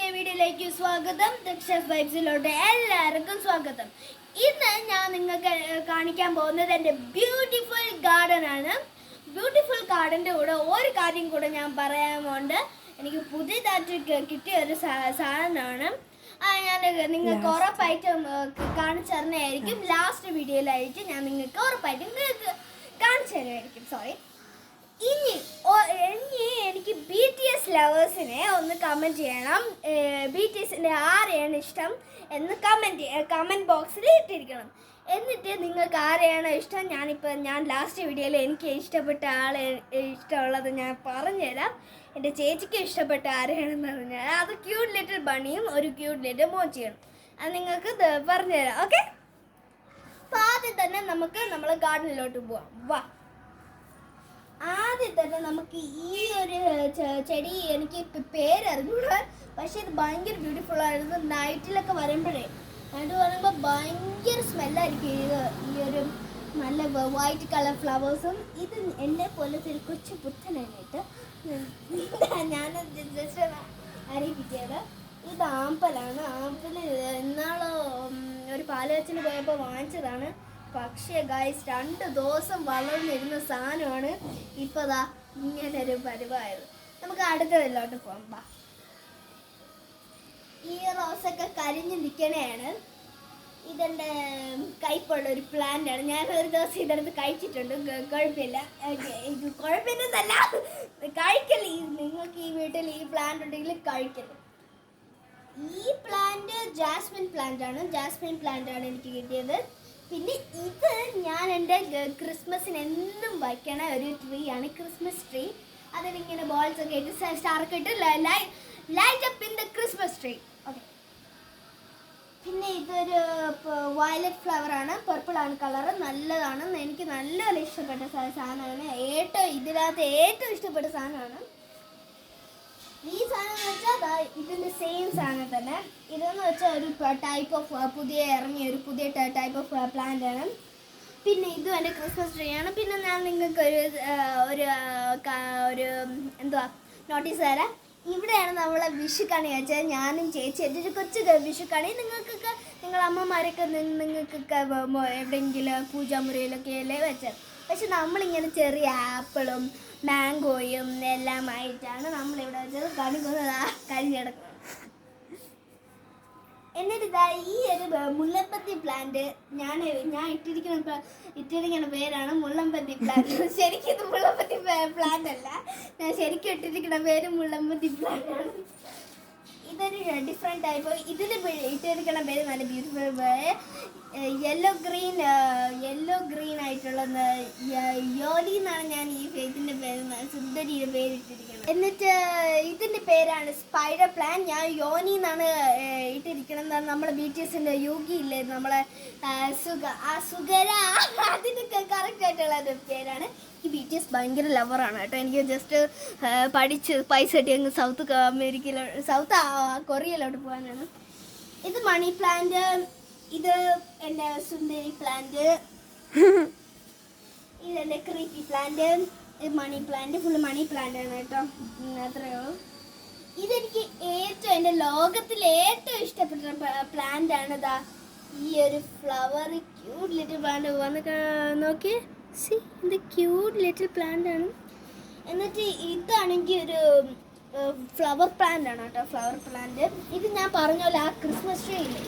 പുതിയ വീഡിയോയിലേക്ക് സ്വാഗതം. ദക്ഷസ് വൈബ്സിലോട്ട് എല്ലാവർക്കും സ്വാഗതം. ഇന്ന് ഞാൻ നിങ്ങൾക്ക് കാണിക്കാൻ പോകുന്നത് എൻ്റെ ബ്യൂട്ടിഫുൾ ഗാർഡൻ ആണ്. ബ്യൂട്ടിഫുൾ ഗാർഡൻ്റെ കൂടെ ഒരു കാര്യം കൂടെ ഞാൻ പറയാനുണ്ട്. എനിക്ക് പുതിയതായിട്ട് കിട്ടിയ ഒരു സാധനമാണ്. ഞാൻ നിങ്ങൾക്ക് ഉറപ്പായിട്ടും കാണിച്ചു തരുന്നതായിരിക്കും. ലാസ്റ്റ് വീഡിയോയിലായിട്ട് ഞാൻ നിങ്ങൾക്ക് ഉറപ്പായിട്ടും കാണിച്ചു തരുമായിരിക്കും. ഇനി എനിക്ക് BTS ലവേഴ്സിനെ ഒന്ന് കമൻറ്റ് ചെയ്യണം. BTSൻ്റെ ആരെയാണ് ഇഷ്ടം എന്ന് കമൻറ്റ് ബോക്സിൽ ഇട്ടിരിക്കണം. എന്നിട്ട് നിങ്ങൾക്ക് ആരെയാണോ ഇഷ്ടം, ഞാൻ ലാസ്റ്റ് വീഡിയോയിൽ എനിക്ക് ഇഷ്ടപ്പെട്ട ആളെ ഇഷ്ടമുള്ളത് ഞാൻ പറഞ്ഞുതരാം. എൻ്റെ ചേച്ചിക്ക് ഇഷ്ടപ്പെട്ട ആരെയാണെന്ന് പറഞ്ഞാൽ അത് ക്യൂട്ട് ലിറ്റിൽ ബണ്ണിയും ഒരു ക്യൂട്ട് ലിറ്റിൽ മോച്ചിയാണ്. അത് നിങ്ങൾക്ക് പറഞ്ഞുതരാം. ഓക്കെ, അപ്പോൾ ആദ്യം തന്നെ നമുക്ക് നമ്മളെ ഗാർഡനിലോട്ട് പോവാം. വാ. ആദ്യം തന്നെ നമുക്ക് ഈ ഒരു ചെടി എനിക്ക് പേരറിഞ്ഞൂടാ, പക്ഷെ ഇത് ഭയങ്കര ബ്യൂട്ടിഫുൾ ആയിരുന്നു. നൈറ്റിലൊക്കെ വരുമ്പോഴേ ഭയങ്കര സ്മെല്ലായിരിക്കും ഈ ഒരു നല്ല വൈറ്റ് കളർ ഫ്ലവേഴ്സും. ഇത് എന്നെ പോലത്തെ ഒരു കൊച്ചു പുത്തനായിട്ട് ഞാൻ ജസ്റ്റ് അറിയിപ്പിച്ചത്. ഇത് ആമ്പലാണ്. ഇന്നാളോ ഒരു പാലവച്ചിന് പോയപ്പോൾ വാങ്ങിച്ചതാണ്. പക്ഷേ ഗൈസ് 2 ദിവസം വളർന്നിരുന്ന സാധനമാണ് ഇപ്പോൾ ദാ ഇങ്ങനൊരു പരിവായത്. നമുക്ക് അടുത്തതിലോട്ട് പോകാം. ഈ റോസൊക്കെ കരിഞ്ഞ് നിൽക്കണയാണ്. ഇതെൻ്റെ കയ്പുള്ള ഒരു പ്ലാന്റാണ്. ഞാൻ ഒരു ദിവസം ഇതെടുത്ത് കഴിച്ചിട്ടുണ്ട്. കുഴപ്പമില്ല, കുഴപ്പമില്ലെന്നല്ല, കഴിക്കല്. നിങ്ങൾക്ക് ഈ വീട്ടിൽ ഈ പ്ലാന്റ് ഉണ്ടെങ്കിൽ കഴിക്കല്. ഈ പ്ലാന്റ് ജാസ്മിൻ പ്ലാന്റ് ആണ് എനിക്ക് കിട്ടിയത്. പിന്നെ ഇത് ഞാൻ എൻ്റെ ക്രിസ്മസിന് എന്നും വയ്ക്കണ ഒരു ട്രീ ആണ്, ക്രിസ്മസ് ട്രീ. അതിലിങ്ങനെ ബോൾസ് ഒക്കെ ഇട്ട് സ്റ്റാർക്ക് ഇട്ട് light up in the Christmas tree. Okay, പിന്നെ ഇതൊരു വയലറ്റ് ഫ്ലവർ ആണ്, പർപ്പിൾ ആണ് കളർ. നല്ലതാണ്, എനിക്ക് നല്ലപോലെ ഇഷ്ടപ്പെട്ട സാധനമാണ്. ഇതിനകത്ത് ഏറ്റവും ഇഷ്ടപ്പെട്ട സാധനമാണ് ഈ സാധനം എന്ന് വെച്ചാൽ ഇതിൻ്റെ സെയിം സാധനം തന്നെ. ഇതെന്ന് വെച്ചാൽ ഒരു ടൈപ്പ് ഓഫ് ഇറങ്ങിയ ഒരു പുതിയ ടൈപ്പ് ഓഫ് പ്ലാന്റ് ആണ്. പിന്നെ ഇതും എൻ്റെ ക്രിസ്മസ് ട്രീ ആണ്. പിന്നെ ഞാൻ നിങ്ങൾക്ക് ഒരു എന്തുവാ നോട്ടീസ് തരാം. ഇവിടെയാണ് നമ്മളെ വിഷുക്കണി വെച്ചാൽ ഞാനും ചേച്ചി എൻ്റെ ഒരു കൊച്ചു വിഷുക്കണി. നിങ്ങൾക്കൊക്കെ നിങ്ങളുടെ അമ്മമാരൊക്കെ നിങ്ങൾക്കൊക്കെ എവിടെയെങ്കിലും പൂജാമുറിയിലൊക്കെ അല്ലേ വെച്ചത്. പക്ഷെ നമ്മളിങ്ങനെ ചെറിയ ആപ്പിളും മാംഗോയും എല്ലാമായിട്ടാണ് നമ്മളിവിടെ വെച്ചത്. കരിഞ്ഞെടുക്കണം. എന്നിട്ട് ഈ ഒരു മുല്ലപ്പത്തി പ്ലാന്റ് ഞാൻ ഇട്ടിരിക്കുന്ന പേരാണ് മുള്ളമ്പത്തി പ്ലാന്റ്. ശരിക്കും ഇത് മുള്ളപ്പത്തി പ്ലാന്റ് അല്ല, ഞാൻ ശരിക്കും ഇട്ടിരിക്കുന്ന പേര് മുള്ളമ്പത്തി പ്ലാന്റ് ആണ്. ഇതൊരു ഡിഫറെൻറ്റ് ടൈപ്പ്. ഇതിൽ ഇട്ടിരിക്കുന്ന പേര് നല്ല ബ്യൂട്ടിഫുൾ യെല്ലോ ഗ്രീൻ ആയിട്ടുള്ള യോലി എന്നാണ് ഞാൻ ഈ ഇതിൻ്റെ പേര് സുന്ദരിയുടെ പേരിട്ടിരിക്കുന്നത്. എന്നിട്ട് ഇതിൻ്റെ പേരാണ് സ്പൈഡർ പ്ലാൻ. ഞാൻ യോനി എന്നാണ് ഇട്ടിരിക്കുന്നത്. നമ്മളെ BTSൻ്റെ യോഗി ഇല്ലേ, നമ്മളെ സുഗര, അതിനൊക്കെ കറക്റ്റ് ആയിട്ടുള്ള ഒരു പേരാണ്. ഈ BTS ഭയങ്കര ലവറാണ് കേട്ടോ. എനിക്ക് ജസ്റ്റ് പഠിച്ച് പൈസ കിട്ടി അങ്ങ് സൗത്ത് കൊറിയയിലോട്ട് പോകാനാണ്. ഇത് മണി പ്ലാന്റ്. ഇത് എൻ്റെ സുന്ദരി പ്ലാന്റ്. ഇതെൻ്റെ ക്രീപ്പി പ്ലാന്റ്. ഇത് money plant, full money plant ആണ് കേട്ടോ. അത്രയേ ഉള്ളൂ. ഇതെനിക്ക് എൻ്റെ ലോകത്തിൽ ഏറ്റവും ഇഷ്ടപ്പെട്ട പ്ലാന്റ് ആണ്. ഇതാ ഈ ഒരു ഫ്ലവർ ക്യൂട്ട് ലിറ്റിൽ പ്ലാന്റ്. വന്ന് നോക്കി, ഇത് ക്യൂട്ട് ലിറ്റിൽ പ്ലാന്റ് ആണ്. എന്നിട്ട് ഇതാണെങ്കിൽ ഒരു ഫ്ലവർ പ്ലാന്റ് ആണ് കേട്ടോ, ഫ്ലവർ പ്ലാന്റ്. ഇത് ഞാൻ പറഞ്ഞ പോലെ ആ ക്രിസ്മസ് ട്രീ ഇല്ലേ,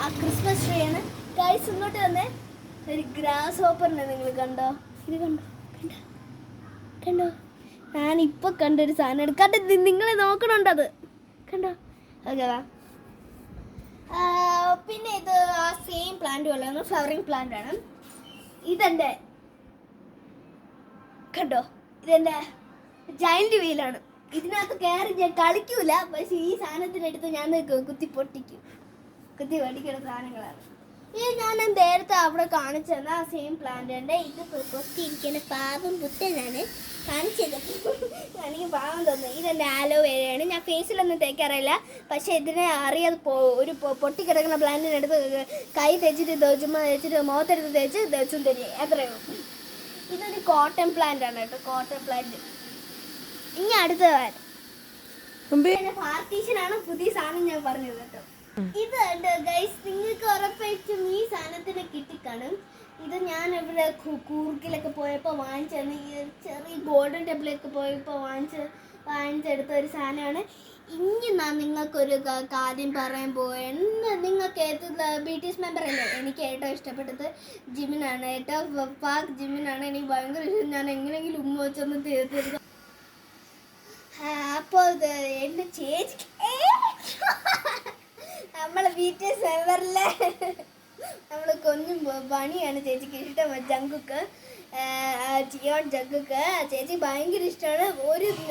ആ ക്രിസ്മസ് ട്രീ ആണ്. ഗൈസ് ഇങ്ങോട്ട് വന്നേ, ഒരു ഗ്രാസ് ഹോപ്പറിനെ നിങ്ങൾ കണ്ടോ? ഇത് കണ്ടോ? ഞാനിപ്പോൾ കണ്ടൊരു സാധനം എടുക്കാട്ടെ, നിങ്ങളെ നോക്കണുണ്ടോ? അത് കണ്ടോ? ഓക്കെ. പിന്നെ ഇത് ആ സെയിം പ്ലാന്റ് പോലെയാണ്, ഫ്ലവറിങ് പ്ലാന്റ് ആണ്. ഇതെൻ്റെ കണ്ടോ, ഇതെൻ്റെ ജയന്റ് വീലാണ്. ഇതിനകത്ത് കയറി ഞാൻ കളിക്കൂല, പക്ഷെ ഈ സാധനത്തിനെടുത്ത് ഞാൻ കുത്തി പഠിക്കുന്ന സാധനങ്ങളാണ്. ഇത് ഞാൻ നേരത്തെ അവിടെ കാണിച്ചു തന്ന ആ സെയിം പ്ലാന്റ് ഉണ്ട്. ഇത് പൊട്ടിയിരിക്കുന്ന പാവം പുത്തനാണ് കാണിച്ചത്. എനിക്ക് പാവം തോന്നുന്നു. ഇതെൻ്റെ ആലോവേരയാണ്. ഞാൻ ഫേസിലൊന്നും തേക്കാറില്ല, പക്ഷെ ഇതിനെ അറിയാതെ ഒരു പൊട്ടിക്കിടക്കുന്ന പ്ലാന്റിനെടുത്ത് കൈ ചുമ്മാ തേച്ചിട്ട് മുഖത്തെടുത്ത് തേച്ചും തരും. എത്രയോ. ഇതൊരു കോട്ടൺ പ്ലാന്റ് ആണ് കേട്ടോ, കോട്ടൺ പ്ലാന്റ്. ഇനി അടുത്ത പാർട്ടീഷനാണ് പുതിയ സാധനം ഞാൻ പറഞ്ഞത് കേട്ടോ. ഇത് ഗൈസ് നിങ്ങൾക്ക് ഉറപ്പായിട്ടും ഈ സാധനത്തിന് കിട്ടിക്കാണും. ഇത് ഞാൻ ഇവിടെ കൂർക്കിലൊക്കെ പോയപ്പോൾ വാങ്ങിച്ചത്, ഈ ചെറിയ ഗോൾഡൻ ടെമ്പിളൊക്കെ പോയപ്പോൾ വാങ്ങിച്ചെടുത്ത ഒരു സാധനമാണ്. ഇനി ഞാൻ നിങ്ങൾക്കൊരു കാര്യം പറയാൻ പോയെന്ന്. നിങ്ങൾക്ക് ബി ടി എസ് മെമ്പർ അല്ലേ? എനിക്ക് ഏറ്റവും ഇഷ്ടപ്പെട്ടത് ജിമിനാണ്. ഏറ്റവും പാക് ജിമിനാണ് എനിക്ക് ഭയങ്കര ഇഷ്ടം. ഞാൻ എങ്ങനെയെങ്കിലും ഉമ്മ വെച്ചൊന്ന് തീർത്തിരുന്നു. അപ്പോൾ എൻ്റെ ചേച്ചി നമ്മളെ ബി ടി എസ് മെമ്പറിലെ നമ്മൾ കൊഞ്ഞും പണിയാണ് ചേച്ചിക്ക് ഇഷ്ടം. ജങ്കുക്ക് ജിയോൺ ജങ്കുക്ക് ചേച്ചി ഭയങ്കര ഇഷ്ടമാണ്.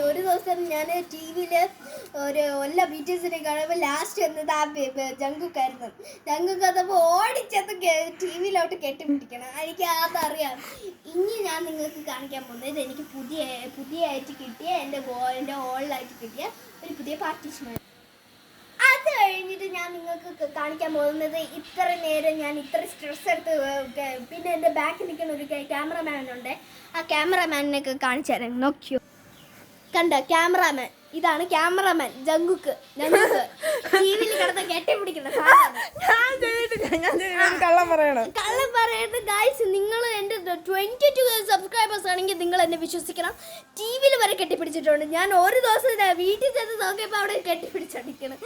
ഒരു ദിവസം ഞാൻ ടി വിയിൽ എല്ലാ ബി ടി എസിനെ കാണുമ്പോൾ ലാസ്റ്റ് വന്നത് ആ ജങ്കുക്കായിരുന്നു. ജങ്കുക്ക് അതപ്പോൾ ഓടിച്ചത് ടി വിയിലോട്ട് കെട്ടിപ്പിടിക്കണം. എനിക്ക് അതറിയാം. ഇനി ഞാൻ നിങ്ങൾക്ക് കാണിക്കാൻ പോകുന്നത് എനിക്ക് പുതിയതായിട്ട് കിട്ടിയ എൻ്റെ ഓളിലായിട്ട് കിട്ടിയ ഒരു പുതിയ പാർട്ടീഷനാണ്. അത് കഴിഞ്ഞിട്ട് ഞാൻ നിങ്ങൾക്ക് കാണിക്കാൻ പോകുന്നത് ഇത്ര നേരം ഞാൻ ഇത്ര സ്ട്രെസ് എടുത്ത് പിന്നെ എൻ്റെ ബാക്കിൽ നിൽക്കുന്ന ഒരു ക്യാമറമാനുണ്ട്. ആ ക്യാമറമാനിനൊക്കെ കാണിച്ചു തരാം. നോക്കിയോ, കണ്ടോ ക്യാമറാമാൻ? ഇതാണ് ക്യാമറമാൻ ജങ്കുക്ക്. ടി വിയിൽ കിടന്ന് കെട്ടിപ്പിടിക്കുന്ന കള്ളം പറയരുത് ഗായ്സ്. നിങ്ങൾ എൻ്റെ 22 സബ്സ്ക്രൈബേഴ്സ് ആണെങ്കിൽ നിങ്ങൾ എന്നെ വിശ്വസിക്കണം. ടി വിയിൽ വരെ കെട്ടിപ്പിടിച്ചിട്ടുണ്ട്. ഞാൻ ഒരു ദിവസം വീട്ടിൽ ചെന്ന് നോക്കിയപ്പോൾ അവിടെ കെട്ടിപ്പിടിച്ചടിക്കണം.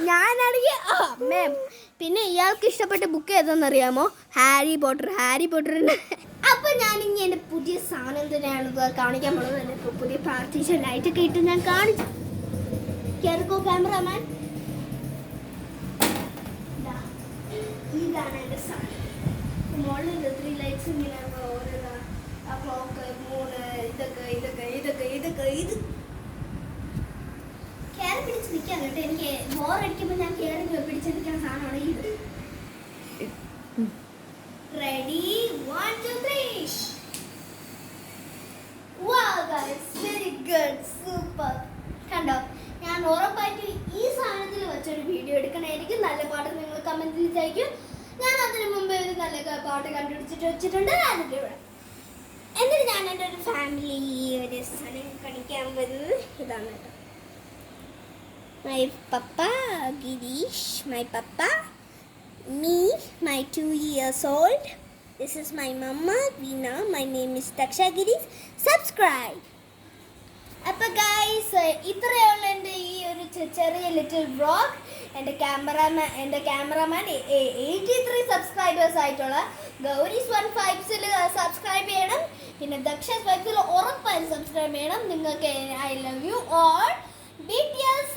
ഞാനാണെങ്കിൽ മാം. പിന്നെ ഇയാൾക്ക് ഇഷ്ടപ്പെട്ട ബുക്ക് ഏതാണെന്നറിയാമോ? ഹാരി പോട്ടറിൻ്റെ. അപ്പോൾ ഞാനിങ്ങനെ എൻ്റെ പുതിയ സാധനം തന്നെയാണ് കാണിക്കാൻ പോകുന്നത്. എൻ്റെ പുതിയ പാർട്ടീഷൻ ലൈറ്റൊക്കെ ഇട്ട് ഞാൻ കാണിച്ചു. കേൾക്കോ ക്യാമറമാൻ? ഇതാണ് എൻ്റെ സാധനം. മോളിൽ 3 ലൈറ്റ്സ് ഇങ്ങനെ ഓരോ ക്ലോക്ക് 3 ഇതൊക്കെ ഇത് കയറി പിടിച്ച് നിൽക്കാൻ കേട്ടോ. എനിക്ക് ബോറടിക്കുമ്പോൾ ഞാൻ കയറി പിടിച്ചിരിക്കുന്ന സാധനമാണ് ഇത്. Ready 1 2 3. Wow guys, very good, super. കണ്ടോ? ഞാൻ ഉറപ്പായിട്ട് ഈ സാധനത്തിൽ വെച്ചൊരു വീഡിയോ എടുക്കണമായിരിക്കും. നല്ല പാട്ട് നിങ്ങൾ കമന്റിൽ ചോദിക്കും. ഞാൻ അതിന് മുമ്പേ ഒരു നല്ല പാട്ട് കണ്ടുപിടിച്ചിട്ട് വെച്ചിട്ടുണ്ട്. അതിൻ്റെ ഇവിടെ എന്നിട്ട് ഞാൻ എൻ്റെ ഒരു ഫാമിലി ഒരു സ്ഥലം കാണിക്കാൻ വരുന്നത് ഇതാണ് കേട്ടോ. My papa Girish, my papa, me, my 2 years old. This is my mama, Veena. My name is Daksha Girish. Subscribe. അപ്പോൾ ഗൈസ് ഇത്രയുള്ള എൻ്റെ ഈ ഒരു ചെറിയ ലിറ്റിൽ വ്ളോഗ്. എൻ്റെ ക്യാമറാമാൻ 83 സബ്സ്ക്രൈബേഴ്സ് ആയിട്ടുള്ള ഗൗരീസ് 156 സബ്സ്ക്രൈബ് ചെയ്യണം. പിന്നെ ദക്ഷ 5 ഉറപ്പായും സബ്സ്ക്രൈബ് ചെയ്യണം. നിങ്ങൾക്ക് I love you all. BTS